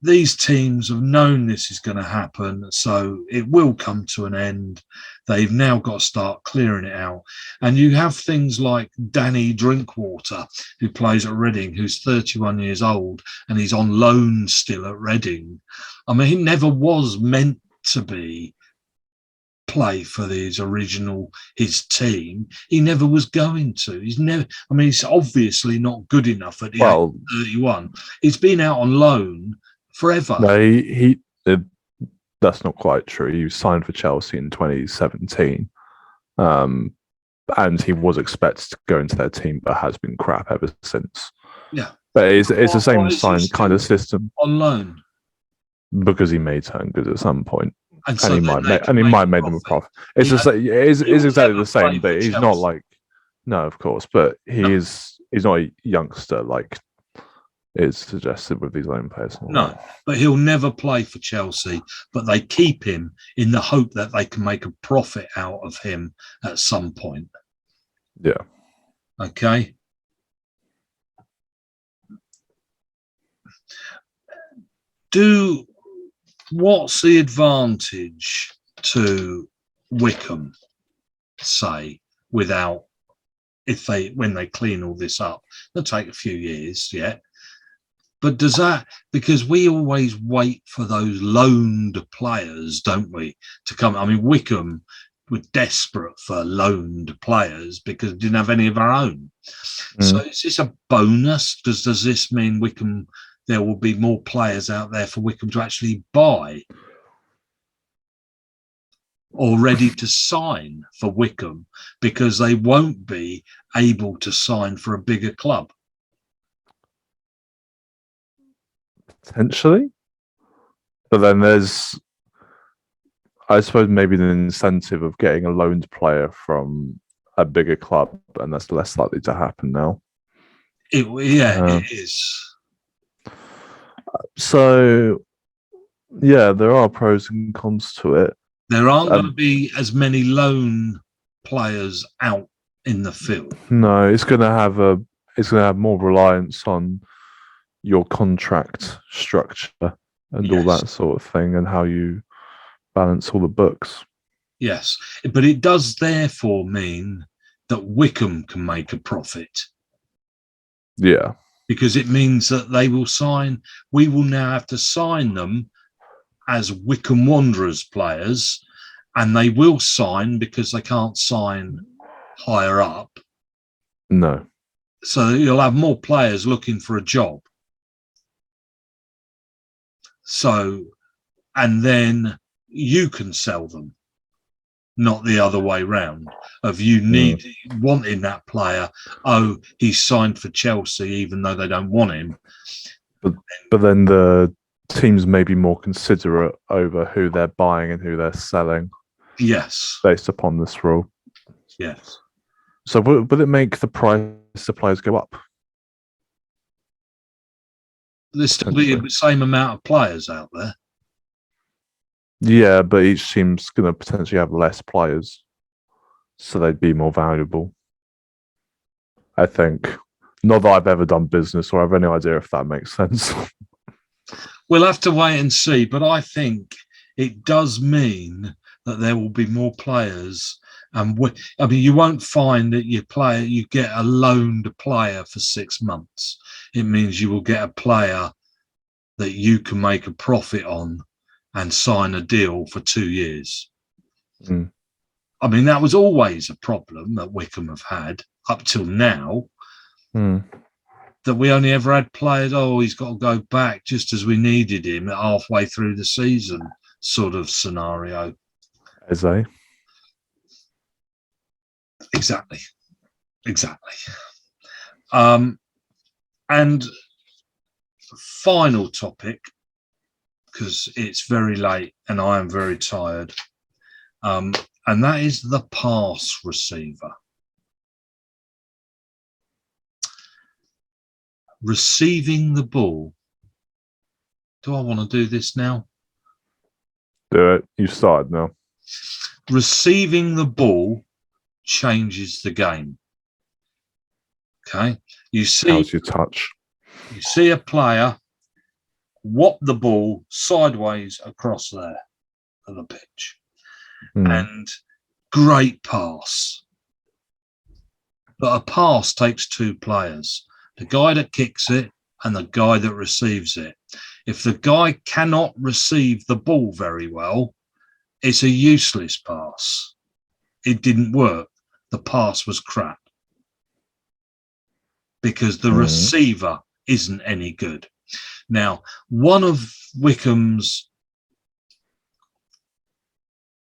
these teams have known this is going to happen, so it will come to an end. They've now got to start clearing it out. And you have things like Danny Drinkwater, who plays at Reading, who's 31 years old, and he's on loan still at Reading. I mean, he never was meant to be play for his team. He never was going to. He's obviously not good enough at the age of 31. He's been out on loan forever. No, that's not quite true. He was signed for Chelsea in 2017. And he was expected to go into their team, but has been crap ever since. Yeah. But it's the same kind of system. On loan. Because he may turn good at some point. And he might make them a profit. It's exactly the same, but he's not like, no, of course, but he's not a youngster like is suggested with these loan players. No, but he'll never play for Chelsea, but they keep him in the hope that they can make a profit out of him at some point. Yeah. Okay. What's the advantage to Wickham, say, when they clean all this up? It'll take a few years, yeah. But does that, because we always wait for those loaned players, don't we, to come? I mean, Wickham were desperate for loaned players because we didn't have any of our own. So is this a bonus? Does this mean there will be more players out there for Wickham to actually buy or ready to sign for Wickham because they won't be able to sign for a bigger club? Potentially. But then there's, I suppose, maybe the incentive of getting a loaned player from a bigger club, and that's less likely to happen now. It is. So, yeah, there are pros and cons to it. There aren't going to be as many loan players out in the field. No, it's going to have more reliance on your contract structure and all that sort of thing, and how you balance all the books. Yes, but it does therefore mean that Wickham can make a profit. Yeah. Because it means that we will now have to sign them as Wickham Wanderers players, and they will sign because they can't sign higher up. No. So you'll have more players looking for a job. So, and then you can sell them, not the other way round. Of you wanting that player. Oh, he's signed for Chelsea, even though they don't want him. But then the teams may be more considerate over who they're buying and who they're selling. Yes, based upon this rule. Yes. So, will it make the price of players go up? There's still be the same amount of players out there. Yeah, but each team's going to potentially have less players, so they'd be more valuable. I think. Not that I've ever done business or have any idea if that makes sense. We'll have to wait and see, but I think it does mean that there will be more players. And you won't find that you get a loaned player for 6 months. It means you will get a player that you can make a profit on and sign a deal for 2 years. Mm. I mean, that was always a problem that Wickham have had up till now. Mm. That we only ever had players, he's got to go back just as we needed him halfway through the season sort of scenario. Exactly. And final topic, because it's very late and I am very tired, and that is the pass receiver. Receiving the ball. Do I want to do this now? Do it. You started now. Receiving the ball changes the game. Okay. How's your touch? You see a player whop the ball sideways across there of the pitch. And great pass. But a pass takes 2 players. The guy that kicks it and the guy that receives it. If the guy cannot receive the ball very well, it's a useless pass. It didn't work. The pass was crap because the receiver isn't any good. Now, one of Wickham's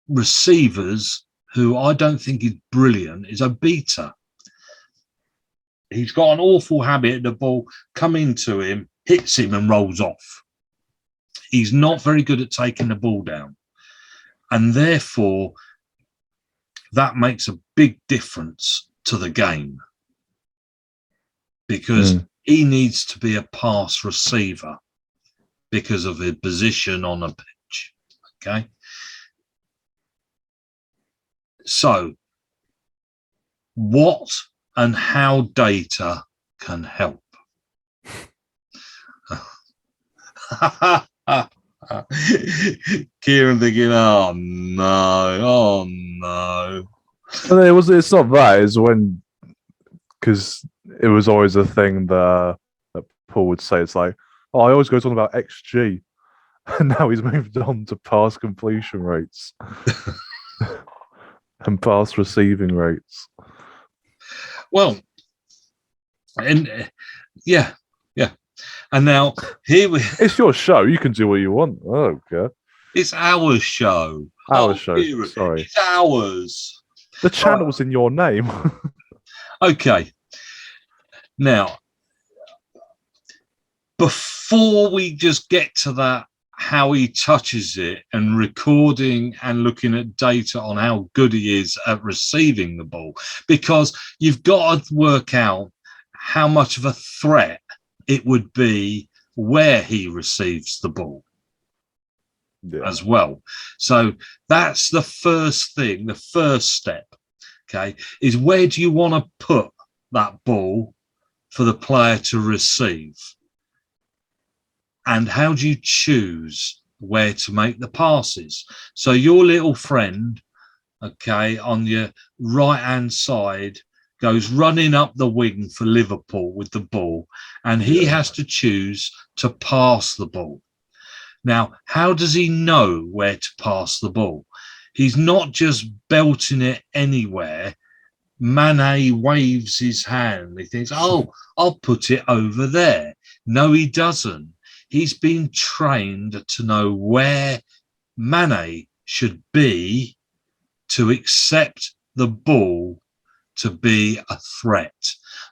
receivers, who I don't think is brilliant, is a beater. He's got an awful habit of the ball come into him, hits him and rolls off. He's not very good at taking the ball down. And therefore, that makes a big difference to the game because he needs to be a pass receiver because of his position on a pitch. Okay. So, what and how data can help? Kieran thinking, oh no. It's not that. It's when, because it was always a thing that Paul would say. It's like, oh, I always goes on about XG, and now he's moved on to pass completion rates and pass receiving rates. Well, and yeah. And now here it's your show. You can do what you want. Oh god. It's our show. Show. Sorry. It's ours. The channel's in your name. Okay. Now, before we just get to that, how he touches it and recording and looking at data on how good he is at receiving the ball, because you've got to work out how much of a threat it would be where he receives the ball as well. So that's the first thing, the first step, okay, is where do you want to put that ball for the player to receive? And how do you choose where to make the passes? So your little friend, okay, on your right-hand side goes running up the wing for Liverpool with the ball, and he has to choose to pass the ball. Now, how does he know where to pass the ball? He's not just belting it anywhere. Mane waves his hand. He thinks, oh, I'll put it over there. No, he doesn't. He's been trained to know where Mane should be to accept the ball to be a threat.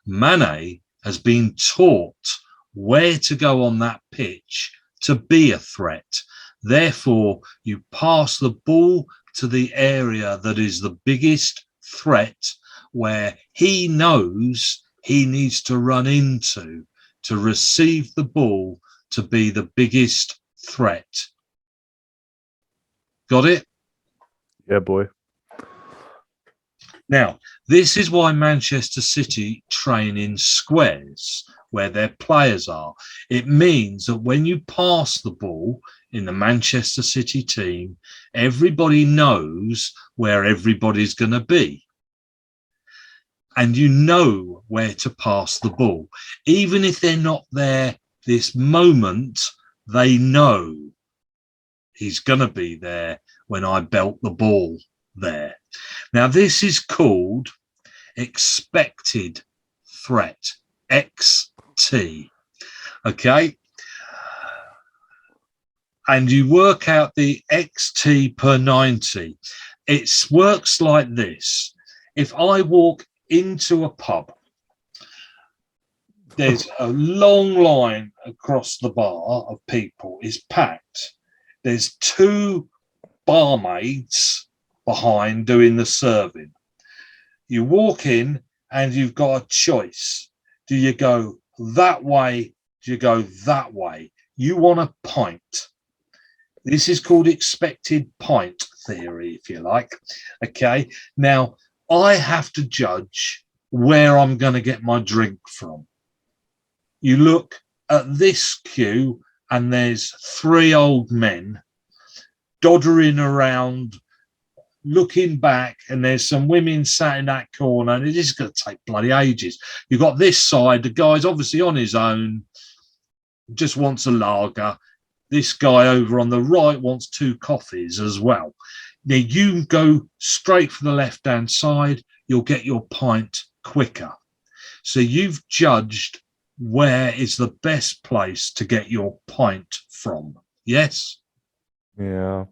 Mane has been taught where to go on that pitch to be a threat. Therefore, you pass the ball to the area that is the biggest threat, where he knows he needs to run into to receive the ball to be the biggest threat. Got it? Yeah, boy. Now, this is why Manchester City train in squares where their players are. It means that when you pass the ball in the Manchester City team, everybody knows where everybody's going to be. And you know where to pass the ball. Even if they're not there this moment, they know he's going to be there when I belt the ball there. Now, this is called expected threat, XT. Okay. And you work out the XT per 90. It works like this. If I walk into a pub, there's a long line across the bar of people. It's packed. There's two barmaids behind doing the serving. You walk in and you've got a choice. Do you go that way? Do you go that way? You want a pint. This is called expected pint theory, if you like. Okay. Now, I have to judge where I'm going to get my drink from. You look at this queue and there's three old men doddering around, looking back, and there's some women sat in that corner, and it is going to take bloody ages. You've got this side, the guy's obviously on his own, just wants a lager. this guy over on the right wants 2 coffees as well. Now you go straight for the left-hand side, you'll get your pint quicker. So you've judged where is the best place to get your pint from. Yes? Yeah.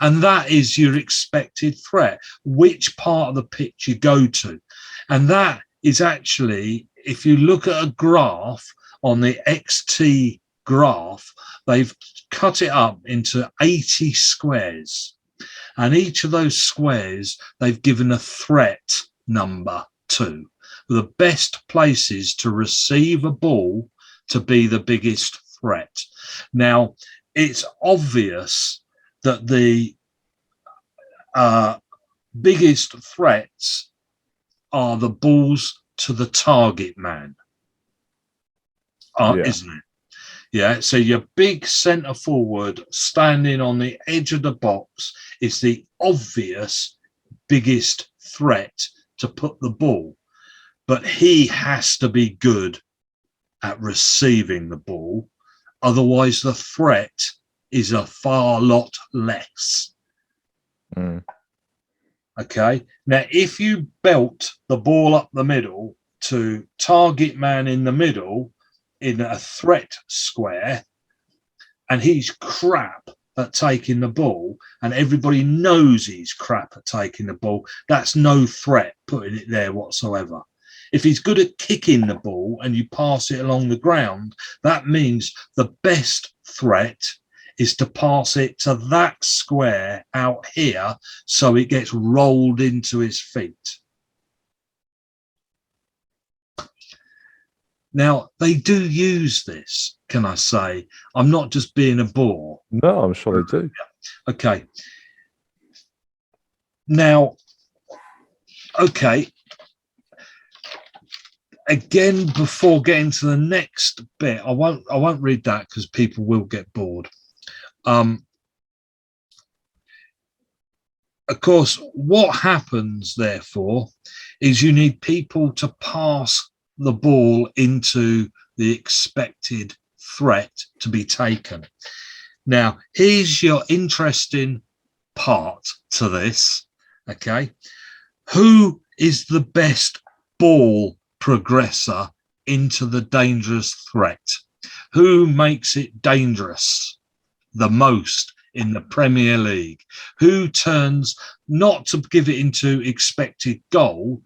And that is your expected threat, which part of the pitch you go to. And that is actually, if you look at a graph on the XT graph, they've cut it up into 80 squares. And each of those squares, they've given a threat number to. The best places to receive a ball to be the biggest threat. Now, it's obvious that the biggest threats are the balls to the target man, isn't it? Yeah, so your big centre forward standing on the edge of the box is the obvious biggest threat to put the ball. But he has to be good at receiving the ball. Otherwise, the threat is a far lot less. Okay. Now, if you belt the ball up the middle to target man in the middle in a threat square, and he's crap at taking the ball, and everybody knows he's crap at taking the ball, that's no threat putting it there whatsoever. If he's good at kicking the ball and you pass it along the ground, that means the best threat is to pass it to that square out here so it gets rolled into his feet. Now, they do use this, can I say? I'm not just being a bore. No, I'm sure they do. Okay. Now, okay. Again, before getting to the next bit, I won't read that because people will get bored. Of course, what happens, therefore, is you need people to pass the ball into the expected threat to be taken. Now, here's your interesting part to this, okay? Who is the best ball progressor into the dangerous threat? Who makes it dangerous the most in the Premier League? Who turns not to give it into expected goal,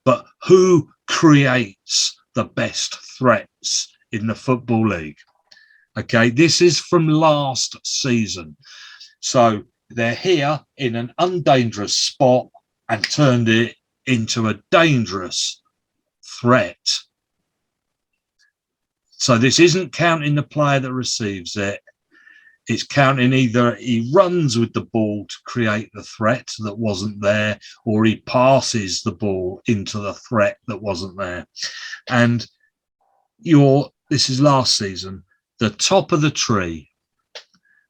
but who creates the best threats in the Football League? Okay, this is from last season. So they're here in an undangerous spot and turned it into a dangerous threat. So this isn't counting the player that receives it. It's counting either he runs with the ball to create the threat that wasn't there, or he passes the ball into the threat that wasn't there. And this is last season. The top of the tree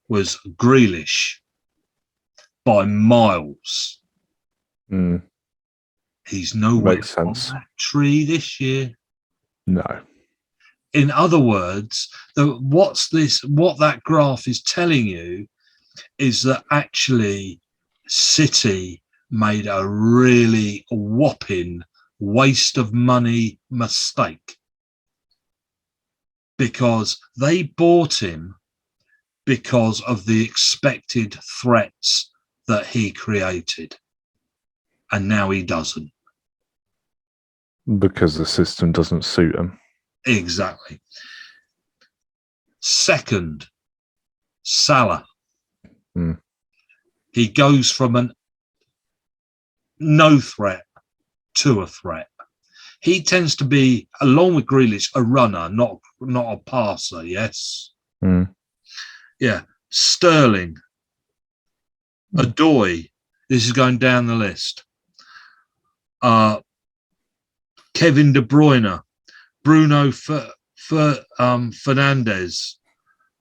was Grealish by miles. He's nowhere on that tree this year. No. In other words, what that graph is telling you is that actually City made a really whopping waste of money mistake, because they bought him because of the expected threats that he created, and now he doesn't. Because the system doesn't suit him. Exactly. Second, Salah. He goes from a no threat to a threat. He tends to be, along with Grealish, a runner, not a passer. Yes. Yeah. Sterling. Adoy. This is going down the list. Kevin De Bruyne. Bruno Fernandes,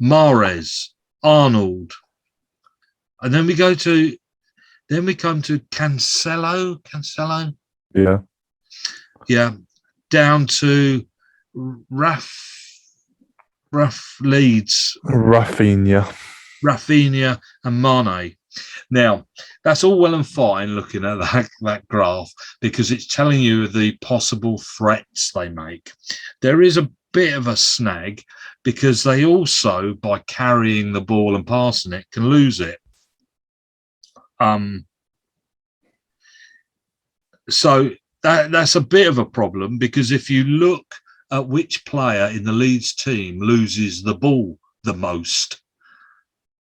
Mahrez, Arnold, and then we come to Cancelo. Yeah, down to Leeds, Rafinha. Rafinha, and Mane. Now, that's all well and fine looking at that graph because it's telling you the possible threats they make. There is a bit of a snag because they also, by carrying the ball and passing it, can lose it. So that's a bit of a problem because if you look at which player in the Leeds team loses the ball the most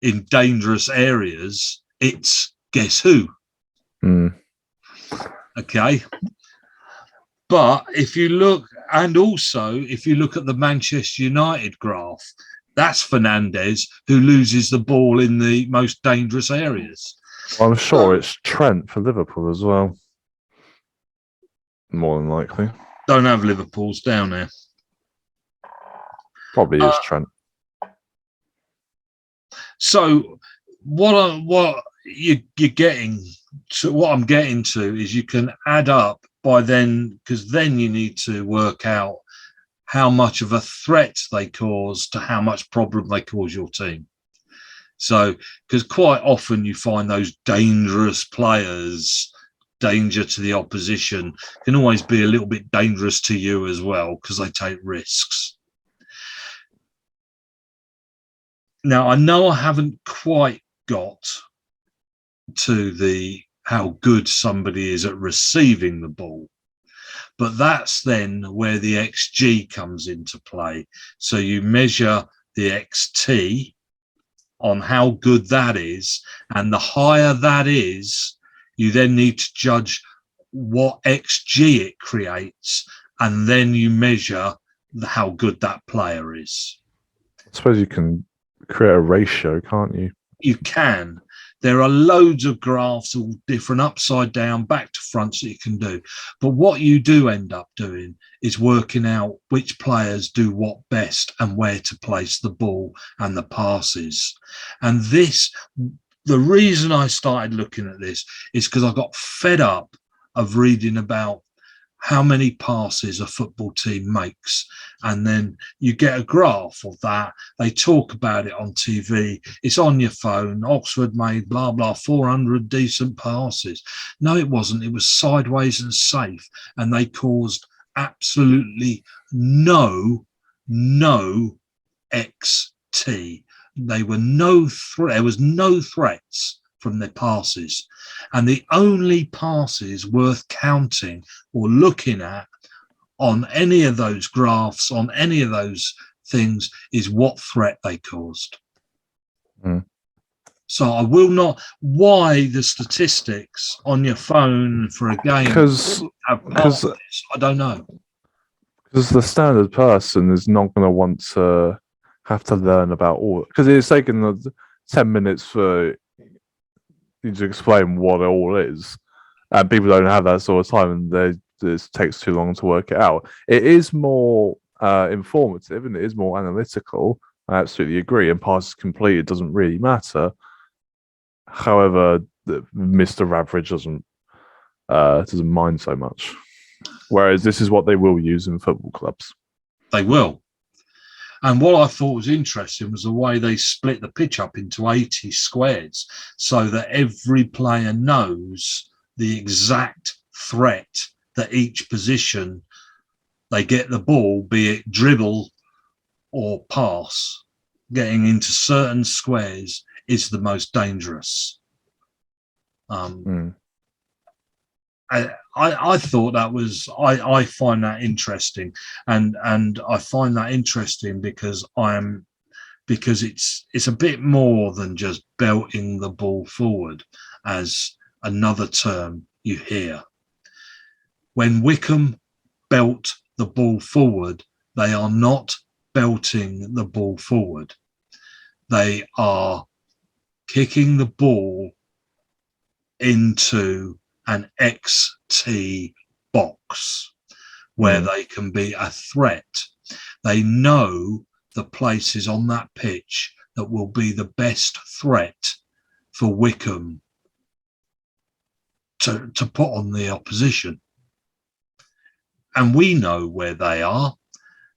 in dangerous areas, it's guess who? Okay. But if you look, and also if you look at the Manchester United graph, that's Fernandes who loses the ball in the most dangerous areas. Well, I'm sure it's Trent for Liverpool as well. More than likely. Don't have Liverpool's down there. Probably is Trent. So what you're getting to, what I'm getting to is you can add up by then, because then you need to work out how much of a threat they cause to how much problem they cause your team. So, because quite often you find those dangerous players, danger to the opposition, can always be a little bit dangerous to you as well because they take risks. Now, I know I haven't quite got to the how good somebody is at receiving the ball, but that's then where the XG comes into play. So you measure the XT on how good that is, and the higher that is, you then need to judge what XG it creates, and then you measure how good that player is. I suppose you can create a ratio, can't you? You can. There are loads of graphs, all different, upside down, back to front, that you can do. But what you do end up doing is working out which players do what best and where to place the ball and the passes. And this, the reason I started looking at this is because I got fed up of reading about how many passes a football team makes. And then you get a graph of that. They talk about it on TV. It's on your phone. Oxford made blah, blah, 400 decent passes. No, it wasn't. It was sideways and safe. And they caused absolutely no XT. There was no threats from their passes. And the only passes worth counting or looking at on any of those graphs, on any of those things, is what threat they caused. So I will not. Why the statistics on your phone for a game have passes, I don't know. Because the standard person is not going to want to have to learn about all. Because it's taken 10 minutes for you to explain what it all is, and people don't have that sort of time, and it takes too long to work it out. It is more informative and it is more analytical. I absolutely agree. And passes completed doesn't really matter. However, Mr. Average doesn't mind so much. Whereas this is what they will use in football clubs. They will. And what I thought was interesting was the way they split the pitch up into 80 squares so that every player knows the exact threat that each position they get the ball, be it dribble or pass, getting into certain squares is the most dangerous. I thought that was I find that interesting, and I find that interesting because it's a bit more than just belting the ball forward, as another term you hear. When Wickham belt the ball forward, they are not belting the ball forward. They are kicking the ball into an XT box where they can be a threat. They know the places on that pitch that will be the best threat for Wickham to put on the opposition. And we know where they are.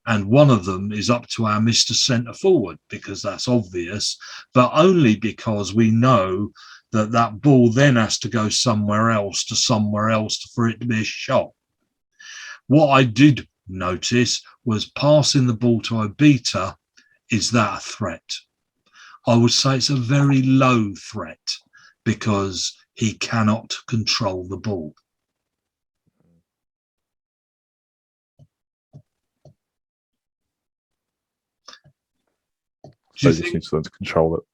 and one of them is up to our Mr. Centre Forward, because that's obvious, but only because we know that that ball then has to go somewhere else for it to be a shot. What I did notice was passing the ball to Obita. Is that a threat? I would say it's a very low threat because he cannot control the ball. So you just need to learn to control it.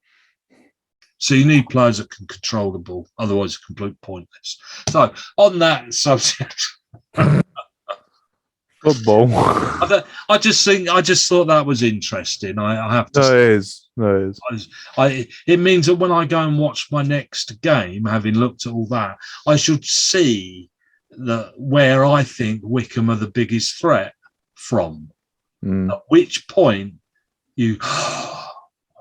So you need players that can control the ball, otherwise it's complete pointless. So on that subject, Football. I just thought that was interesting. I have to. No, it is. It means that when I go and watch my next game, having looked at all that, I should see where I think Wycombe are the biggest threat from. At which point you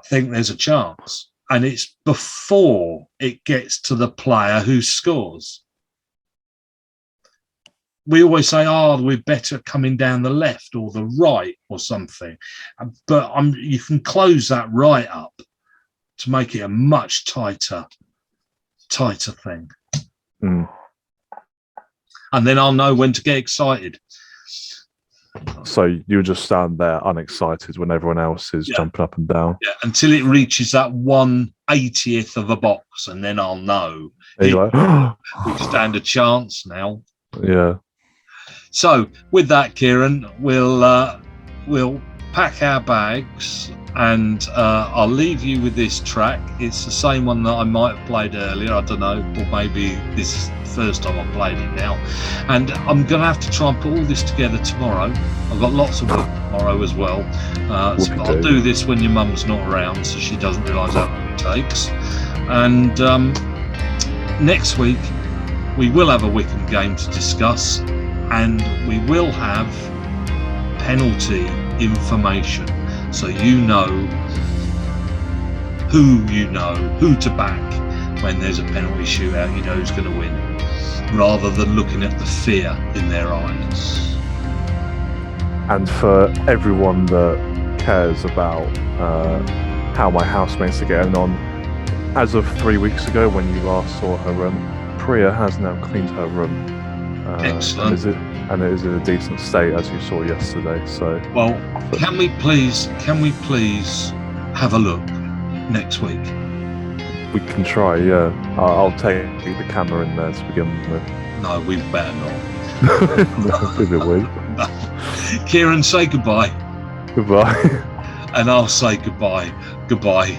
think there's a chance. And it's before it gets to the player who scores. We always say, we're better coming down the left or the right or something. But you can close that right up to make it a much tighter thing. And then I'll know when to get excited. So you just stand there unexcited when everyone else is jumping up and down. Yeah, until it reaches that 1/80th of a box, and then I'll know we stand a chance now. Yeah. So with that, Kieran, we'll pack our bags, and I'll leave you with this track. It's the same one that I might have played earlier. I don't know, or maybe this is the first time I've played it now. And I'm going to have to try and put all this together tomorrow. I've got lots of work tomorrow as well. So I'll do this when your mum's not around, so she doesn't realise how long it takes. And next week, we will have a Wycombe game to discuss, and we will have penalty information, so you know who to back when there's a penalty shootout. You know who's going to win, rather than looking at the fear in their eyes. And for everyone that cares about how my housemates are getting on, as of 3 weeks ago when you last saw her room, Priya has now cleaned her room. Excellent. And it is in a decent state, as you saw yesterday. So, well, can we please have a look next week? We can try. Yeah, I'll take the camera in there to begin with. No, we better not. Give it a week. Kieran, say goodbye. Goodbye. And I'll say goodbye. Goodbye.